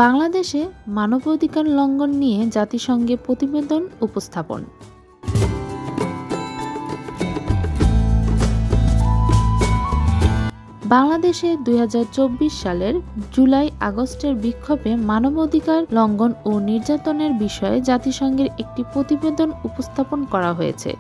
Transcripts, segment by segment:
বাংলাদেশে মানবাধিকার লঙ্ঘন নিয়ে জাতিসংঘে প্রতিবেদন উপস্থাপন। বাংলাদেশে ২০২৪ সালের জুলাই-আগস্টের বিক্ষোভে মানবাধিকার লঙ্ঘন ও নির্যাতনের বিষয়ে জাতিসংঘের একটি প্রতিবেদন উপস্থাপন করা হয়েছে।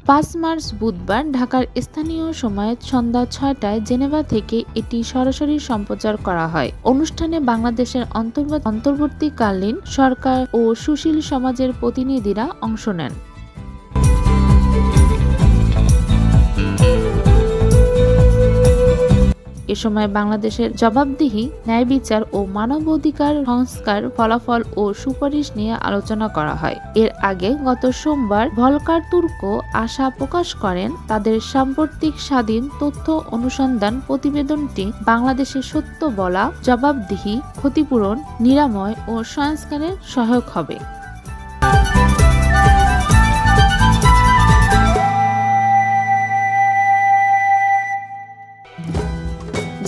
৫ মার্চ বুধবার ঢাকার স্থানীয় সময় সন্ধ্যা ৬টায় জেনেভা থেকে এটি সরাসরি সম্প্রচার করা হয়। অনুষ্ঠানে বাংলাদেশের অন্তর্বর্তীকালীন সরকার ও সুশীল সমাজের প্রতিনিধিরা অংশ নেন। এ সময় বাংলাদেশের জবাবদিহি, ন্যায় বিচার ও মানবাধিকার সংস্কার ফলাফল ও সুপারিশ নিয়ে আলোচনা করা হয়। এর আগে গত সোমবার ভলকার তুর্ক আশা প্রকাশ করেন, তাদের সাম্প্রতিক স্বাধীন তথ্য অনুসন্ধান প্রতিবেদনটি বাংলাদেশের সত্য বলা, জবাবদিহি, ক্ষতিপূরণ, নিরাময় ও সংস্কারে সহায়ক হবে।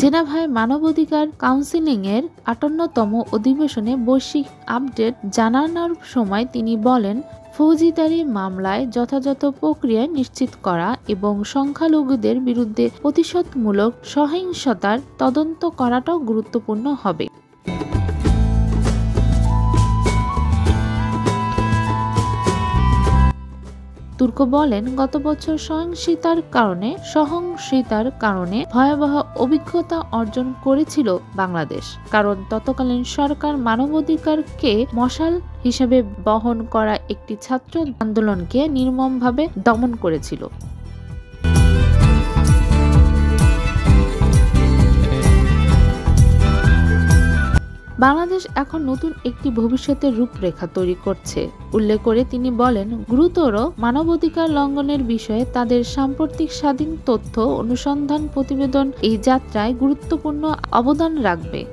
জেনেভায় মানবাধিকার কাউন্সিলের ৫৮তম অধিবেশনে বৈশ্বিক আপডেট জানানোর সময় তিনি বলেন, ফৌজদারি মামলায় যথাযথ প্রক্রিয়া নিশ্চিত করা এবং সংখ্যালঘুদের বিরুদ্ধে প্রতিশোধমূলক সহিংসতার তদন্ত করাটাও গুরুত্বপূর্ণ হবে। তুর্ক বলেন, গত বছর সহিংসতার কারণে ভয়াবহ অভিজ্ঞতা অর্জন করেছিল বাংলাদেশ, কারণ তৎকালীন সরকার মানবাধিকারকে মশাল হিসেবে বহন করা একটি ছাত্র আন্দোলনকে নির্মমভাবে দমন করেছিল। বাংলাদেশ এখন নতুন একটি ভবিষ্যতের রূপরেখা তৈরি করছে উল্লেখ করে তিনি বলেন, গুরুতর মানবাধিকার লঙ্ঘনের বিষয়ে তাদের সাম্প্রতিক স্বাধীন তথ্য অনুসন্ধান প্রতিবেদন এই যাত্রায় গুরুত্বপূর্ণ অবদান রাখবে।